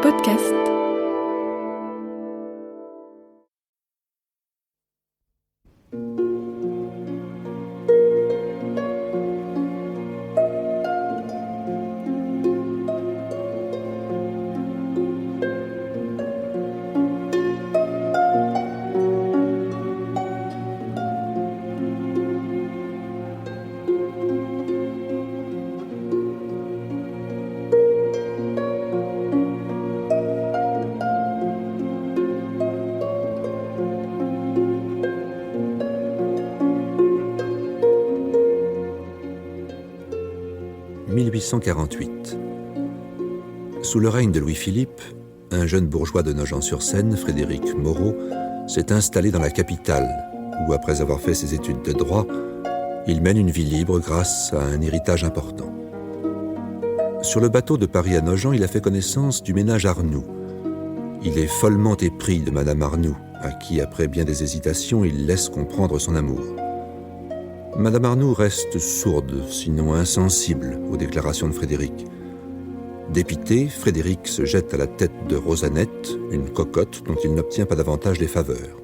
podcast. « 1848. Sous le règne de Louis-Philippe, un jeune bourgeois de Nogent-sur-Seine, Frédéric Moreau, s'est installé dans la capitale, où, après avoir fait ses études de droit, il mène une vie libre grâce à un héritage important. Sur le bateau de Paris à Nogent, il a fait connaissance du ménage Arnoux. Il est follement épris de Madame Arnoux, à qui, après bien des hésitations, il laisse comprendre son amour. Madame Arnoux reste sourde, sinon insensible, aux déclarations de Frédéric. Dépité, Frédéric se jette à la tête de Rosanette, une cocotte dont il n'obtient pas davantage les faveurs.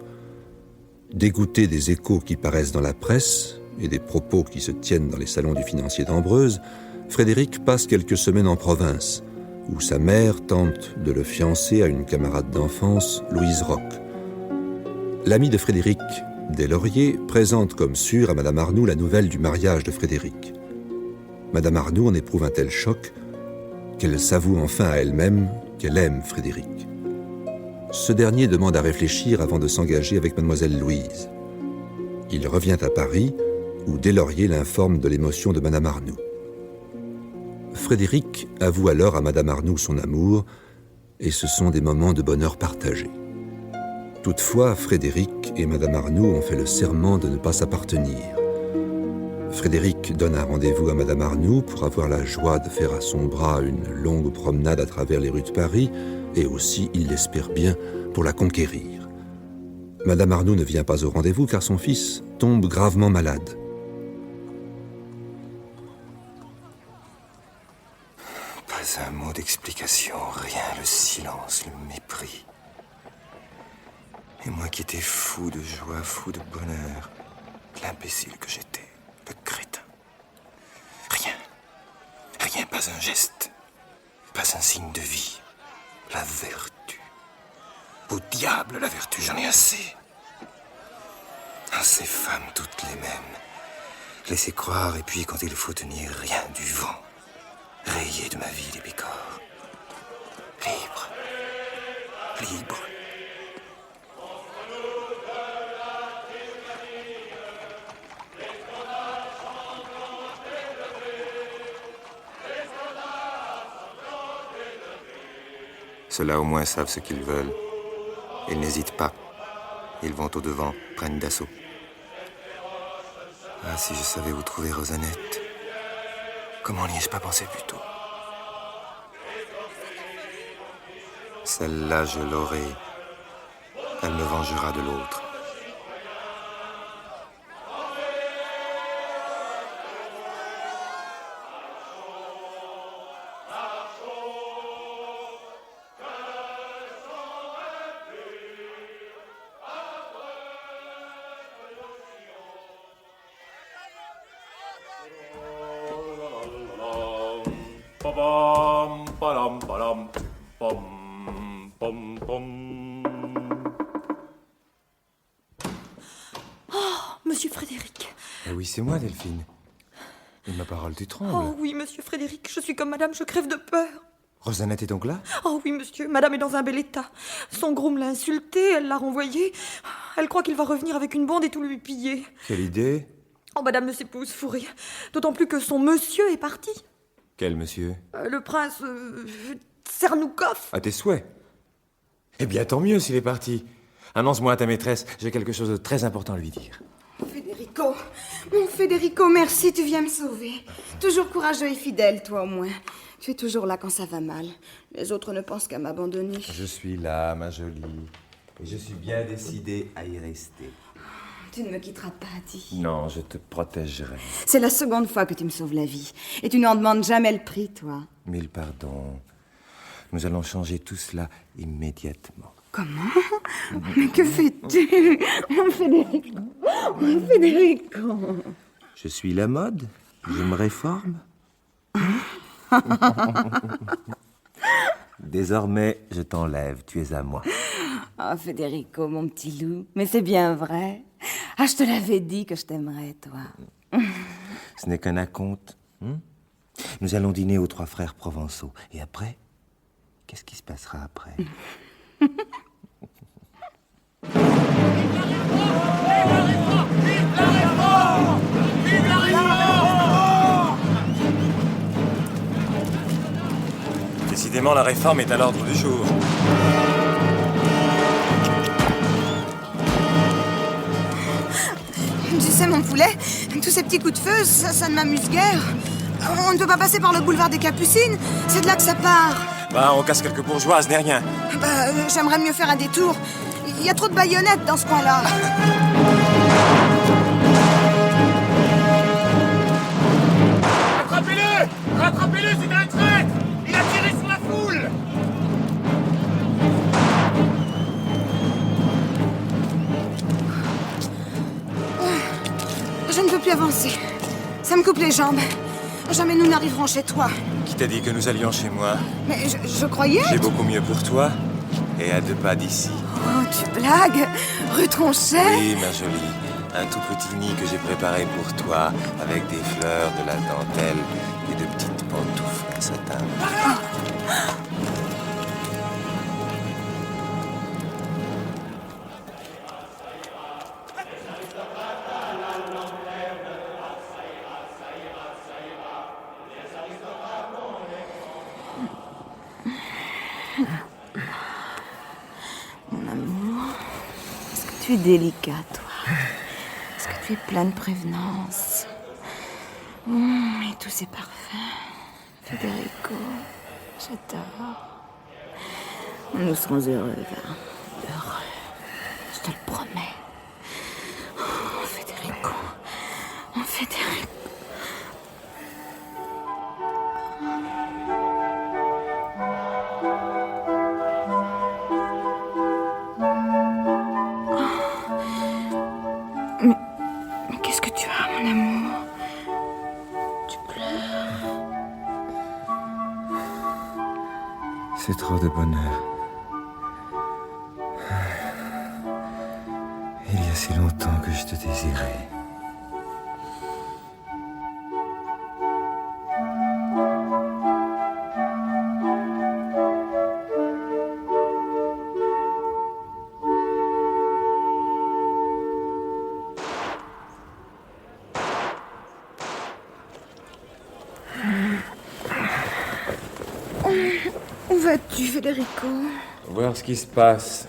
Dégoûté des échos qui paraissent dans la presse et des propos qui se tiennent dans les salons du financier d'Ambreuse, Frédéric passe quelques semaines en province, où sa mère tente de le fiancer à une camarade d'enfance, Louise Roch. L'ami de Frédéric, Deslauriers, présente comme sûre à Madame Arnoux la nouvelle du mariage de Frédéric. Madame Arnoux en éprouve un tel choc qu'elle s'avoue enfin à elle-même qu'elle aime Frédéric. Ce dernier demande à réfléchir avant de s'engager avec Mademoiselle Louise. Il revient à Paris, où Deslauriers l'informe de l'émotion de Madame Arnoux. Frédéric avoue alors à Madame Arnoux son amour, et ce sont des moments de bonheur partagés. Toutefois, Frédéric et Madame Arnoux ont fait le serment de ne pas s'appartenir. Frédéric donne un rendez-vous à Madame Arnoux pour avoir la joie de faire à son bras une longue promenade à travers les rues de Paris, et aussi, il l'espère bien, pour la conquérir. Madame Arnoux ne vient pas au rendez-vous car son fils tombe gravement malade. Pas un mot d'explication, rien, le silence, le mépris. Et moi qui étais fou de joie, fou de bonheur, l'imbécile que j'étais, le crétin. Rien, pas un geste, pas un signe de vie. La vertu. Au diable, la vertu, j'en ai assez. Ah, ces femmes, toutes les mêmes. Laisser croire, et puis quand il faut tenir rien du vent. Rayer de ma vie les pécores. Libre. Ceux-là au moins savent ce qu'ils veulent. Ils n'hésitent pas. Ils vont au devant, prennent d'assaut. Ah, si je savais où trouver Rosanette. Comment n'y ai-je pas pensé plus tôt? Celle-là, je l'aurai. Elle me vengera de l'autre. Monsieur Frédéric. Eh oui, c'est moi, Delphine. Et ma parole, tu trembles. Oh oui, monsieur Frédéric, je suis comme madame, je crève de peur. Rosanette est donc là? Oh oui, monsieur, madame est dans un bel état. Son groom l'a insultée, elle l'a renvoyé. Elle croit qu'il va revenir avec une bande et tout lui piller. Quelle idée? Oh, madame ne s'épouse, fou rire. D'autant plus que son monsieur est parti. Quel monsieur? Le prince... Sernoukov. À tes souhaits. Eh bien, tant mieux s'il est parti. Annonce-moi à ta maîtresse, j'ai quelque chose de très important à lui dire. Federico, mon Federico, merci, tu viens me sauver. Toujours courageux et fidèle, toi au moins. Tu es toujours là quand ça va mal. Les autres ne pensent qu'à m'abandonner. Je suis là, ma jolie. Et je suis bien décidé à y rester. Tu ne me quitteras pas, Adi. Non, je te protégerai. C'est la seconde fois que tu me sauves la vie. Et tu n'en demandes jamais le prix, toi. Mille pardons. Nous allons changer tout cela immédiatement. Comment? Mais que fais-tu? Mon Federico. Mon Federico. Je suis la mode. Je me réforme. Désormais, je t'enlève. Tu es à moi. Oh, Federico, mon petit loup. Mais c'est bien vrai. Ah, je te l'avais dit que je t'aimerais, toi. Ce n'est qu'un acompte. Nous allons dîner aux 3 frères provençaux. Et après? Qu'est-ce qui se passera après? Décidément, la réforme est à l'ordre du jour. Tu sais, mon poulet, tous ces petits coups de feu, ça ne m'amuse guère. On ne peut pas passer par le boulevard des Capucines. C'est de là que ça part. Bah, on casse quelques bourgeoises, n'est rien. J'aimerais mieux faire un détour. Il y a trop de baïonnettes dans ce coin-là. Rattrapez-le! Rattrapez-le, c'est un traître! Il a tiré sur la foule! Je ne peux plus avancer. Ça me coupe les jambes. Jamais nous n'arriverons chez toi. Qui t'a dit que nous allions chez moi? Mais je croyais... J'ai beaucoup mieux pour toi. Et à 2 pas d'ici. Oh, tu blagues? Rue Tronchet? Oui, ma jolie. Un tout petit nid que j'ai préparé pour toi, avec des fleurs, de la dentelle et de petites pantoufles en satin. Mon amour, est-ce que tu es délicat, toi? Est-ce que tu es plein de prévenance? Et tous ces parfums. Federico, j'adore. Nous serons heureux, là. Heureux. Je te le promets. Oh, Federico. Oh, Federico. Mais qu'est-ce que tu as, mon amour? Tu pleures. C'est trop de bonheur. Il y a si longtemps que je te désirais. Où vas-tu, Federico? Voir ce qui se passe.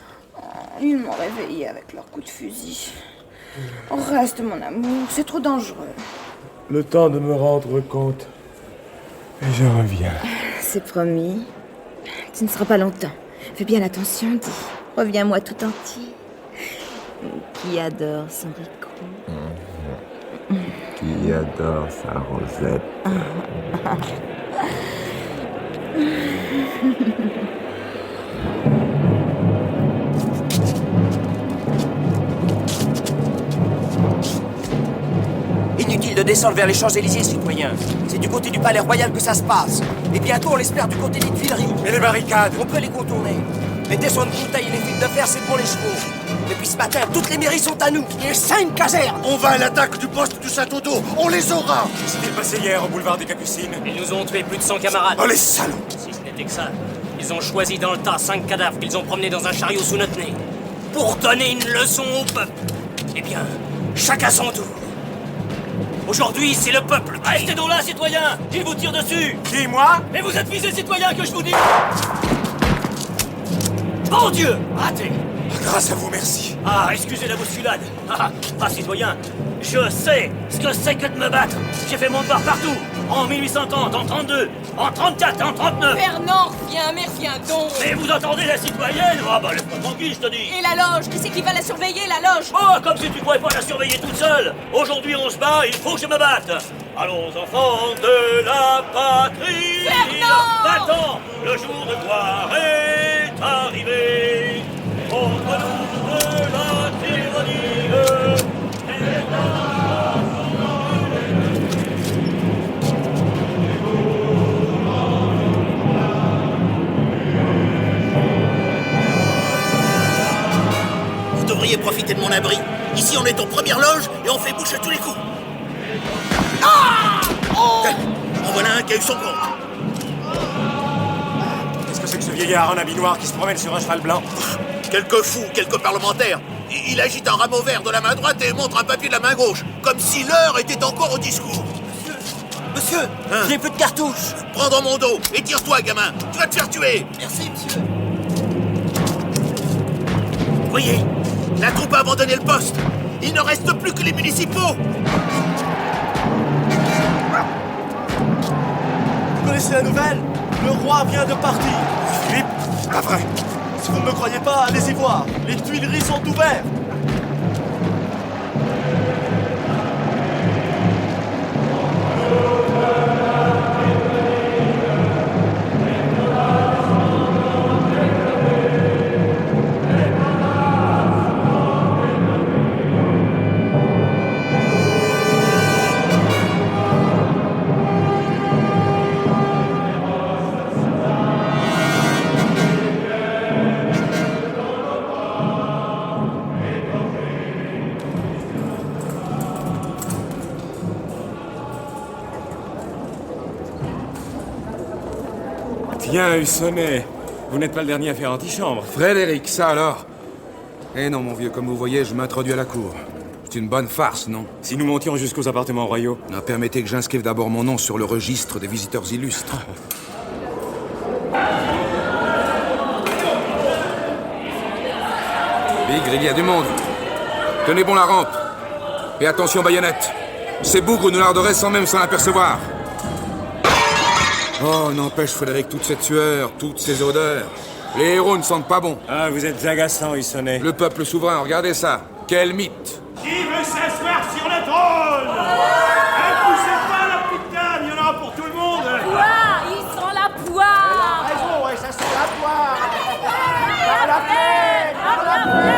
Ils m'ont réveillée avec leurs coups de fusil. Reste, mon amour, c'est trop dangereux. Le temps de me rendre compte. Et je reviens. C'est promis. Tu ne seras pas longtemps. Fais bien attention, dis. Reviens-moi tout entier. Qui adore son Rico. Qui adore sa rosette. Inutile de descendre vers les Champs-Élysées, citoyens. C'est du côté du Palais Royal que ça se passe. Et bientôt, on l'espère du côté des Tuileries. Et les barricades? On peut les contourner. Les tessons de bouteilles et les fils de fer, c'est pour les chevaux. Depuis ce matin, toutes les mairies sont à nous. Il y a 5 casernes. On va à l'attaque du poste du château d'eau. On les aura! Qu'est-ce qui s'est passé hier au boulevard des Capucines? Ils nous ont tué plus de 100 camarades. Oh, les salauds! Si ce n'était que ça, ils ont choisi dans le tas 5 cadavres qu'ils ont promenés dans un chariot sous notre nez. Pour donner une leçon au peuple. Eh bien, chacun son tour. Aujourd'hui, c'est le peuple. Restez donc là, citoyens! Ils vous tirent dessus! Qui, moi? Mais vous êtes visés, citoyens, que je vous dis! Bon Dieu! Raté! Grâce à vous, merci. Ah, excusez la bousculade. Citoyen, je sais ce que c'est que de me battre. J'ai fait mon devoir partout. En 1830, en 32, en 34, en 39. Fernand, viens, mais viens donc. Mais vous entendez la citoyenne? Ah bah, laisse-moi tranquille, je te dis. Et la loge, qui c'est qui va la surveiller, la loge? Oh, comme si tu pourrais pas la surveiller toute seule. Aujourd'hui, on se bat, il faut que je me batte. Allons, enfants de la patrie. Fernand! Va-t'en! le jour de gloire est arrivé. Contre nous de la tyrannie. Vous devriez profiter de mon abri. Ici, on est en première loge et on fait bouche à tous les coups. En voilà un qui a eu son compte. Qu'est-ce que c'est que ce vieillard en habit noir qui se promène sur un cheval blanc? Quelques fous, quelques parlementaires. Il agite un rameau vert de la main droite et montre un papier de la main gauche, comme si l'heure était encore au discours. Monsieur, Hein? j'ai plus de cartouches. Prends dans mon dos et tire-toi, gamin. Tu vas te faire tuer. Merci, monsieur. Voyez, la troupe a abandonné le poste. Il ne reste plus que les municipaux. Vous connaissez la nouvelle? Le roi vient de partir. Philippe, c'est pas vrai. Si vous ne me croyez pas, allez-y voir. Les Tuileries sont ouvertes. Tiens, Hussonnet, vous n'êtes pas le dernier à faire antichambre. Frédéric, ça alors? Eh non, mon vieux, comme vous voyez, je m'introduis à la cour. C'est une bonne farce, non? Si nous montions jusqu'aux appartements royaux. Non, permettez que j'inscrive d'abord mon nom sur le registre des visiteurs illustres. Bigre, il y a du monde. Tenez bon la rampe. Et attention, baïonnette. Ces bougres nous larderaient sans même s'en apercevoir. Oh, n'empêche, Frédéric, toute cette sueur, toutes ces odeurs. Les héros ne sentent pas bon. Ah, vous êtes agaçant, Hussonnet. Le peuple souverain, regardez ça. Quel mythe. Qui veut s'asseoir sur le trône? Ne poussez pas la petite dame, il y en aura pour tout le monde. Poire, ils sont la poire. Raison, ouais, ça sent la poire. La plaine, la plaine.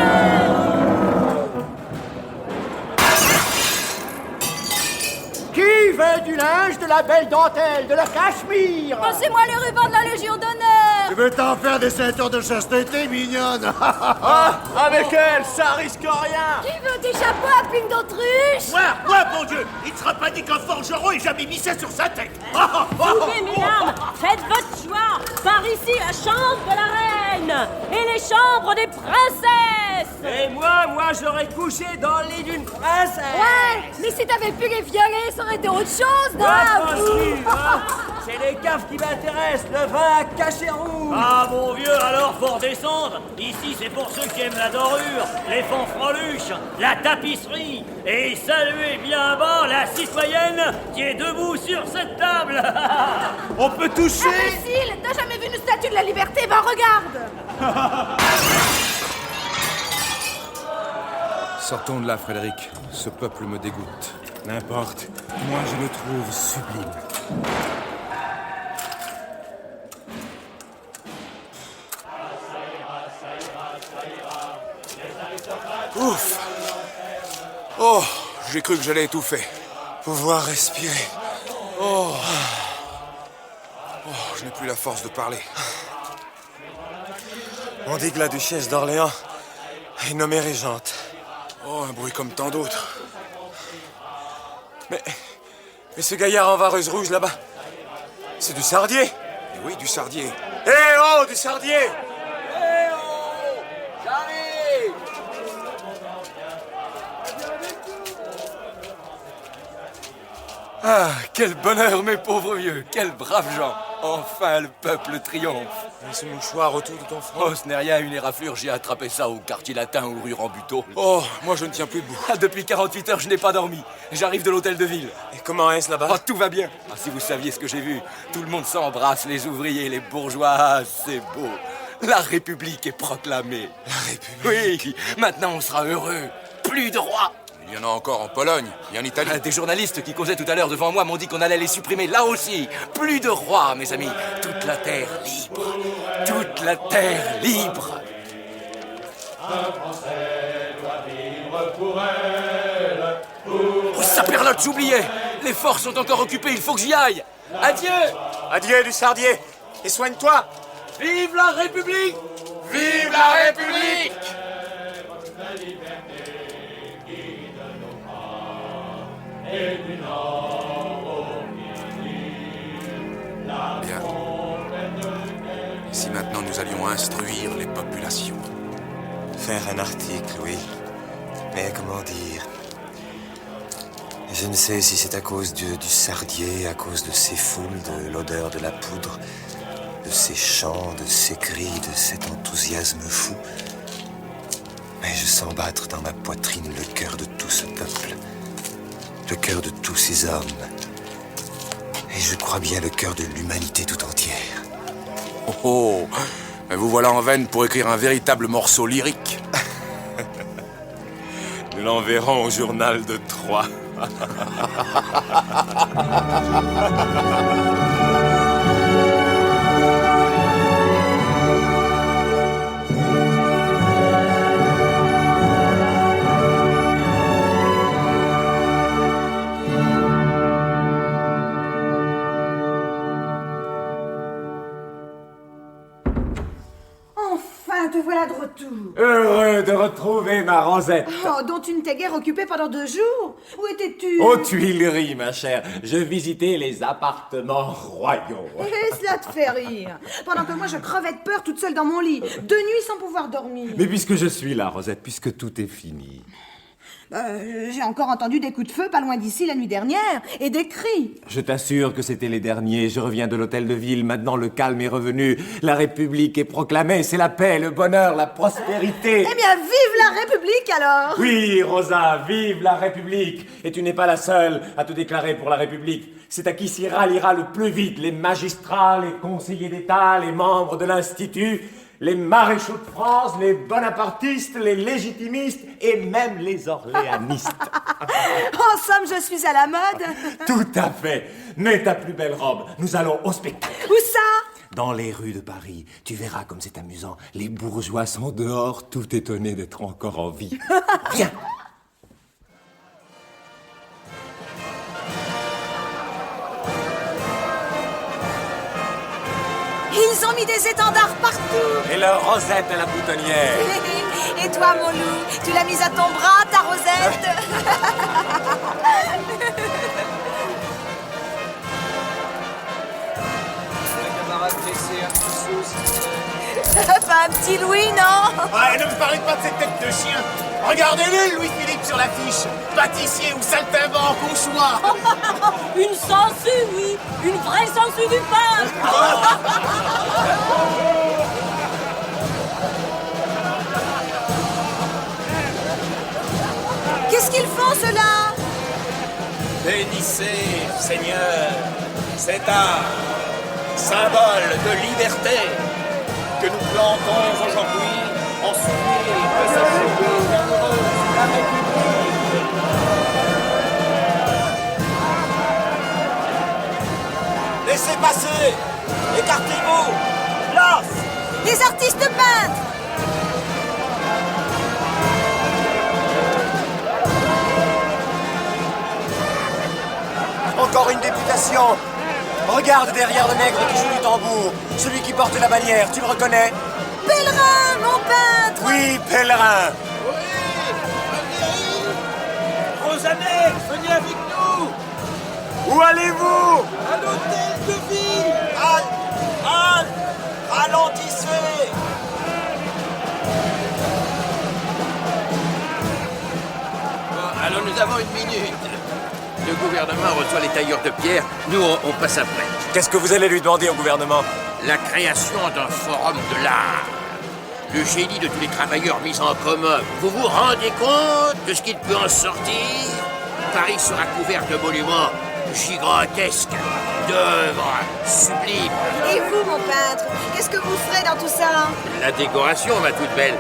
Qui veut du linge, de la belle dentelle, de la cachemire? Passez-moi les rubans de la Légion d'honneur. Tu veux t'en faire des ceintures de chasteté, mignonne? Ah, avec elle, ça risque rien. Qui veut des chapeaux à plumes d'autruche? Moi, mon Dieu, il ne sera pas dit qu'un forgeron ait jamais mis ça sur sa tête. Souvez, mesdames, faites votre choix. Par ici, la chambre de la reine et les chambres des princesses. Et moi, j'aurais couché dans le lit d'une princesse. Ouais, mais si t'avais pu les violer, ça aurait été autre chose, non? Tranquille, hein. C'est les caves qui m'intéressent, le vin à cachet rouge. Ah mon vieux, alors faut redescendre. Ici c'est pour ceux qui aiment la dorure, les fanfreluches, la tapisserie. Et saluez bien bas la citoyenne qui est debout sur cette table. On peut toucher? Imbécile, t'as jamais vu une statue de la liberté? Ben regarde. Sortons de là, Frédéric. Ce peuple me dégoûte. N'importe. Moi, je le trouve sublime. Ouf! Oh, j'ai cru que j'allais étouffer. Pouvoir respirer. Oh, je n'ai plus la force de parler. On dit que la duchesse d'Orléans est nommée régente. Oh, un bruit comme tant d'autres. Mais ce gaillard en vareuse rouge là-bas, c'est du sardier. Et oui, du sardier. Eh oh, du sardier! Eh oh, j'arrive. Ah, quel bonheur, mes pauvres vieux, quels braves gens. Enfin, le peuple triomphe. Et ce mouchoir autour de ton front? Oh, ce n'est rien, une éraflure, j'ai attrapé ça au quartier latin ou rue Rambuteau. Oh, moi je ne tiens plus debout. Ah, depuis 48 heures, je n'ai pas dormi. J'arrive de l'hôtel de ville. Et comment est-ce là-bas? Oh, tout va bien. Ah, si vous saviez ce que j'ai vu. Tout le monde s'embrasse, les ouvriers, les bourgeois, c'est beau. La République est proclamée. La République? Oui, maintenant on sera heureux. Plus de roi. Il y en a encore en Pologne et en Italie. Des journalistes qui causaient tout à l'heure devant moi m'ont dit qu'on allait les supprimer là aussi. Plus de rois, mes amis. Toute la terre libre. Toute la terre libre. Oh, saperlotte, j'oubliais. Les forts sont encore occupés, il faut que j'y aille. Adieu. Adieu du Sardier. Et soigne-toi. Vive la République. Vive la République! Bien. Et si maintenant nous allions instruire les populations? Faire un article, oui. Mais comment dire? Je ne sais si c'est à cause du Sardier, à cause de ces foules, de l'odeur de la poudre, de ces chants, de ces cris, de cet enthousiasme fou. Mais je sens battre dans ma poitrine le cœur de tout ce peuple, le cœur de tous ces hommes, et je crois bien le cœur de l'humanité tout entière. Oh oh! Mais vous voilà en veine pour écrire un véritable morceau lyrique. Nous l'enverrons au journal de Troyes. Enfin, te voilà de retour. Heureux de retrouver ma Rosette. Oh, dont tu ne t'es guère occupé pendant 2 jours. Où étais-tu? Aux Tuileries, ma chère. Je visitais les appartements royaux. Et cela te fait rire. Pendant que moi, je crevais de peur toute seule dans mon lit. 2 nuits sans pouvoir dormir. Mais puisque je suis là, Rosette, puisque tout est fini. J'ai encore entendu des coups de feu pas loin d'ici la nuit dernière, et des cris. Je t'assure que c'était les derniers. Je reviens de l'hôtel de ville. Maintenant, le calme est revenu. La République est proclamée. C'est la paix, le bonheur, la prospérité. Eh bien, vive la République, alors! Oui, Rosa, vive la République. Et tu n'es pas la seule à te déclarer pour la République. C'est à qui s'y ralliera le plus vite. Les magistrats, les conseillers d'État, les membres de l'Institut, les maréchaux de France, les bonapartistes, les légitimistes et même les orléanistes. En somme, je suis à la mode. Tout à fait. Mets ta plus belle robe. Nous allons au spectacle. Où ça? Dans les rues de Paris. Tu verras comme c'est amusant. Les bourgeois sont dehors, tout étonnés d'être encore en vie. Viens. Ils ont mis des étendards partout. Et leur Rosette à la boutonnière. Et toi, mon loup, tu l'as mise à ton bras, ta Rosette? Pas un petit Louis, non? Ouais, ne me parlez pas de cette tête de chien. Regardez-le, Louis-Philippe, sur l'affiche. Pâtissier ou saltimbanque au choix. Une sangsue, oui. Une vraie sangsue du pain. Qu'est-ce qu'ils font, ceux-là? Bénissez, Seigneur, cet arbre, symbole de liberté, que nous plantons aujourd'hui en souvenir de cette journée bienheureuse de la République. Laissez passer! Écartez-vous! Place! Les artistes peintres! Encore une députation. Regarde derrière le nègre qui joue du tambour. Celui qui porte la bannière, tu le reconnais? Pèlerin, mon peintre! Oui, pèlerin. Rosanet, venez avec nous! Où allez-vous? À l'hôtel de ville! Halte! Ralentissez! Bon, alors nous avons 1 minute. Le gouvernement reçoit les tailleurs de pierre, nous on passe après. Qu'est-ce que vous allez lui demander au gouvernement? La création d'un forum de l'art. Le génie de tous les travailleurs mis en commun. Vous vous rendez compte de ce qu'il peut en sortir? Paris sera couvert de monuments gigantesques. chef-d'œuvre sublime. Et vous, mon peintre, qu'est-ce que vous ferez dans tout ça? La décoration, ma toute belle.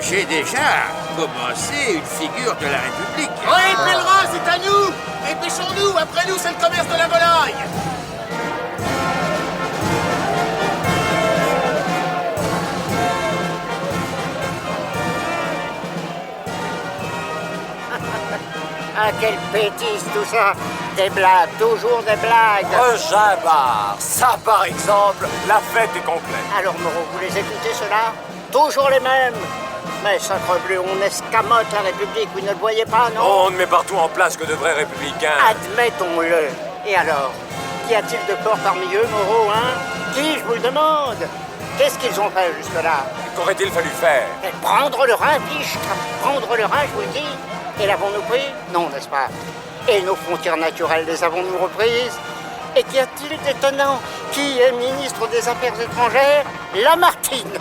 J'ai déjà commencé une figure de la République. Ouais, pèlerin, c'est à nous! Dépêchons-nous, après nous, c'est le commerce de la volaille! Ah, quelle bêtise tout ça! Des blagues, toujours des blagues! Jabbar, ça par exemple, la fête est complète. Alors, Moreau, vous les écoutez, ceux-là? Toujours les mêmes! Mais sacrebleu, on escamote la République, vous ne le voyez pas, non? On ne met partout en place que de vrais républicains. Admettons-le. Et alors? Qu'y a-t-il de corps parmi eux, Moreau, hein? Qui, je vous le demande? Qu'est-ce qu'ils ont fait jusque-là? Qu'aurait-il fallu faire? Prendre le Rhin, biche! Prendre le Rhin, je vous le dis! Et l'avons-nous pris? Non, n'est-ce pas? Et nos frontières naturelles, les avons-nous reprises? Et qu'y a-t-il d'étonnant? Qui est ministre des Affaires étrangères? Lamartine!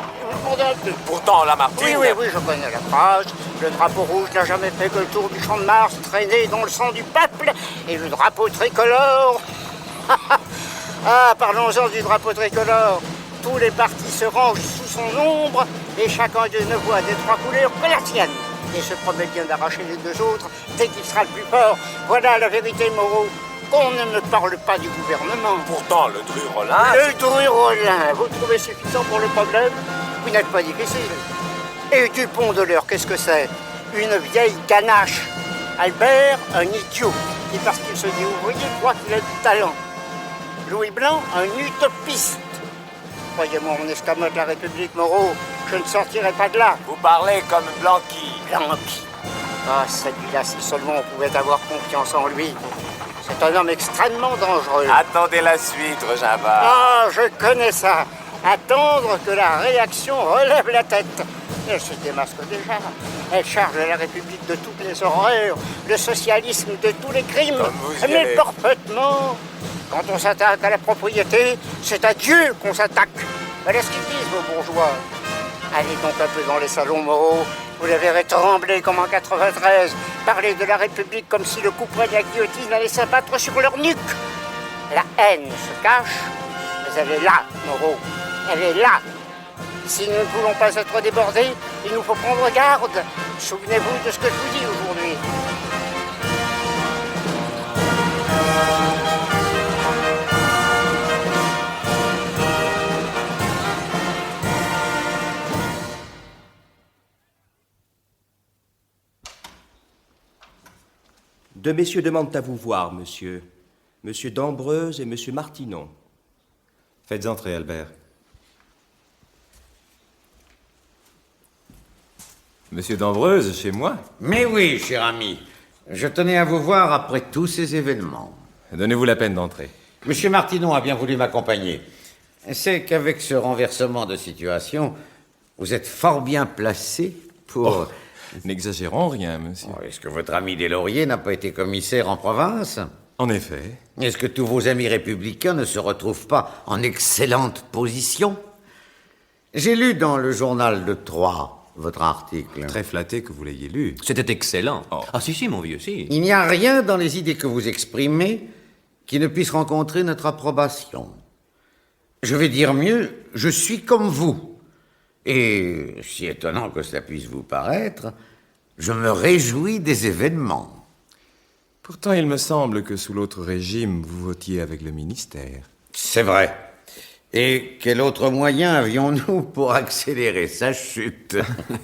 Pourtant, Lamartine... Oui, je connais la phrase. Le drapeau rouge n'a jamais fait que le tour du champ de Mars, traîné dans le sang du peuple. Et le drapeau tricolore... Ah, parlons-en du drapeau tricolore. Tous les partis se rangent sous son ombre et chacun d'eux ne voit des trois couleurs que la sienne. Et se promet bien d'arracher les deux autres dès qu'il sera le plus fort. Voilà la vérité, Moreau. On ne me parle pas du gouvernement. Pourtant, le Dru-Rollin... Le Dru-Rollin, vous trouvez suffisant pour le problème? Vous n'êtes pas difficile. Et Dupont de l'Eure, qu'est-ce que c'est? Une vieille ganache. Albert, un idiot, qui parce qu'il se dit ouvrier, croit qu'il a du talent. Louis Blanc, un utopiste. Croyez-moi, on escamote la République, Moreau. Je ne sortirai pas de là. Vous parlez comme Blanqui. Blanqui. Ah, celui-là, si seulement on pouvait avoir confiance en lui. C'est un homme extrêmement dangereux. Attendez la suite, Jabbar. Ah, je connais ça. Attendre que la réaction relève la tête. Elle se démasque déjà. Elle charge la République de toutes les horreurs, le socialisme de tous les crimes. Mais parfaitement. Quand on s'attaque à la propriété, c'est à Dieu qu'on s'attaque. Voilà ce qu'ils disent, vos bourgeois. Allez donc un peu dans les salons, Moreau. Vous les verrez trembler comme en 93. Parler de la République comme si le couperet de la guillotine allait s'abattre sur leur nuque. La haine se cache, mais elle est là, Moreau. Elle est là. Si nous ne voulons pas être débordés, il nous faut prendre garde. Souvenez-vous de ce que je vous dis aujourd'hui. Deux messieurs demandent à vous voir, monsieur. Monsieur d'Ambreuse et monsieur Martinon. Faites entrer, Albert. Monsieur d'Ambreuse, chez moi? Mais oui, cher ami. Je tenais à vous voir après tous ces événements. Donnez-vous la peine d'entrer. Monsieur Martinon a bien voulu m'accompagner. C'est qu'avec ce renversement de situation, vous êtes fort bien placé pour... Oh, n'exagérons rien, monsieur. Est-ce que votre ami Deslauriers n'a pas été commissaire en province? En effet. Est-ce que tous vos amis républicains ne se retrouvent pas en excellente position? J'ai lu dans le journal de Troyes votre article. Très flatté que vous l'ayez lu. C'était excellent. Oh. Ah si, mon vieux, si. Il n'y a rien dans les idées que vous exprimez qui ne puisse rencontrer notre approbation. Je vais dire mieux, je suis comme vous. Et, si étonnant que cela puisse vous paraître, je me réjouis des événements. Pourtant, il me semble que sous l'autre régime, vous votiez avec le ministère. C'est vrai. Et quel autre moyen avions-nous pour accélérer sa chute?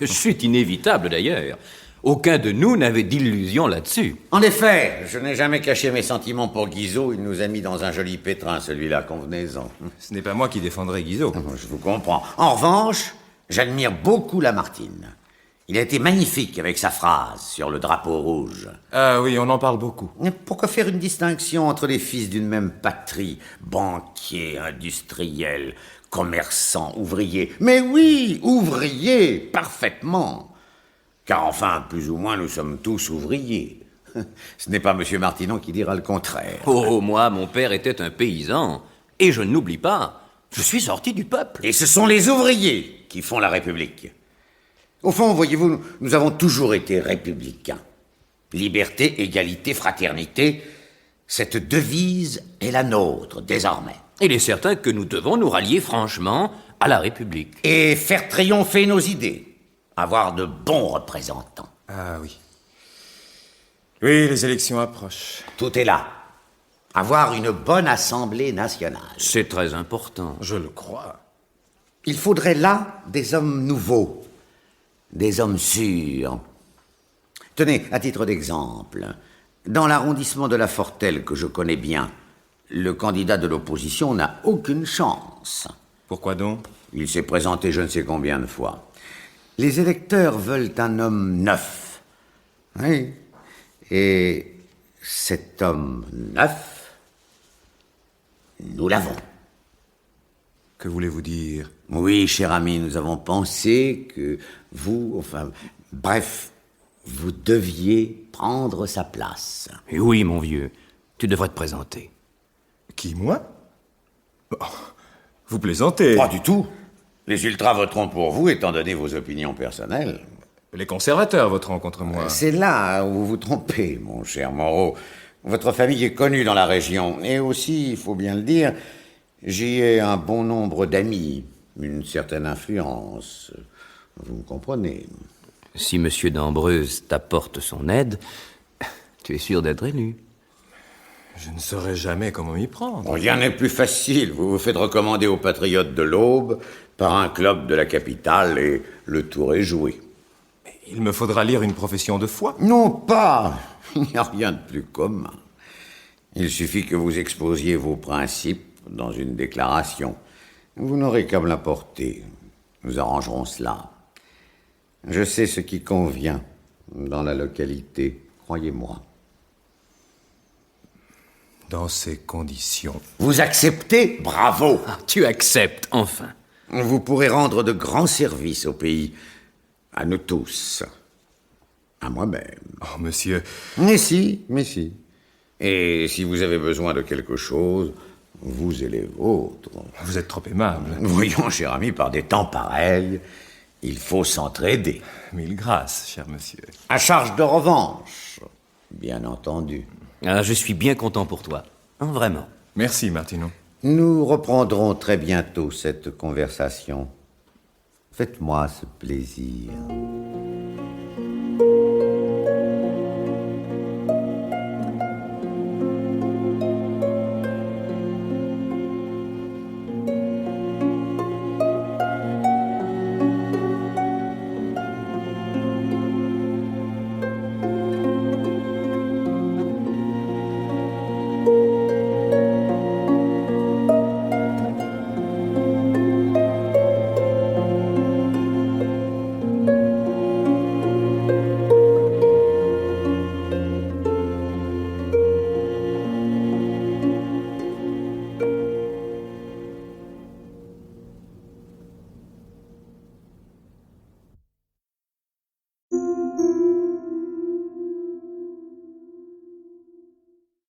Chute inévitable, d'ailleurs. Aucun de nous n'avait d'illusion là-dessus. En effet, je n'ai jamais caché mes sentiments pour Guizot. Il nous a mis dans un joli pétrin, celui-là, convenez-en. Ce n'est pas moi qui défendrai Guizot. Je vous comprends. En revanche, j'admire beaucoup Lamartine. Il a été magnifique avec sa phrase sur le drapeau rouge. Ah oui, on en parle beaucoup. Pourquoi faire une distinction entre les fils d'une même patrie? Banquiers, industriels, commerçants, ouvriers. Mais oui, ouvriers, parfaitement. Car enfin, plus ou moins, nous sommes tous ouvriers. Ce n'est pas M. Martinon qui dira le contraire. Oh, moi, mon père était un paysan. Et je n'oublie pas, je suis sorti du peuple. Et ce sont les ouvriers qui font la République. Au fond, voyez-vous, nous avons toujours été républicains. Liberté, égalité, fraternité, Cette devise est la nôtre, désormais. Il est certain que nous devons nous rallier franchement à la République. Et faire triompher nos idées. Avoir de bons représentants. Ah oui. Oui, les élections approchent. Tout est là. Avoir une bonne Assemblée nationale. C'est très important. Je le crois. Il faudrait là des hommes nouveaux. Des hommes sûrs. Tenez, à titre d'exemple, dans l'arrondissement de La Fortelle, que je connais bien, le candidat de l'opposition n'a aucune chance. Pourquoi donc? Il s'est présenté je ne sais combien de fois. Les électeurs veulent un homme neuf. Oui. Et cet homme neuf, nous l'avons. Que voulez-vous dire? Oui, cher ami, nous avons pensé que vous, bref, vous deviez prendre sa place. Et oui, mon vieux, tu devrais te présenter. Qui, moi? Oh, vous plaisantez. Pas du tout. Les ultras voteront pour vous, étant donné vos opinions personnelles. Les conservateurs voteront contre moi. C'est là où vous vous trompez, mon cher Moreau. Votre famille est connue dans la région. Et aussi, il faut bien le dire, j'y ai un bon nombre d'amis, une certaine influence. Vous me comprenez. Si M. d'Ambreuse t'apporte son aide, tu es sûr d'être élu. Je ne saurais jamais comment m'y prendre. Rien n'est plus facile. Vous vous faites recommander aux patriotes de l'Aube par un club de la capitale et le tour est joué. Il me faudra lire une profession de foi? Non pas. Il n'y a rien de plus commun. Il suffit que vous exposiez vos principes dans une déclaration. Vous n'aurez qu'à me l'apporter. Nous arrangerons cela. Je sais ce qui convient dans la localité, croyez-moi. Dans ces conditions... Vous acceptez? Bravo! Tu acceptes, enfin. Vous pourrez rendre de grands services au pays. À nous tous. À moi-même. Oh, monsieur... Mais si. Et si vous avez besoin de quelque chose, vous et les vôtres... Vous êtes trop aimable. Voyons, cher ami, par des temps pareils, il faut s'entraider. Mille grâces, cher monsieur. À charge de revanche, bien entendu. Ah, je suis bien content pour toi. Hein, vraiment. Merci, Martineau. Nous reprendrons très bientôt cette conversation. Faites-moi ce plaisir.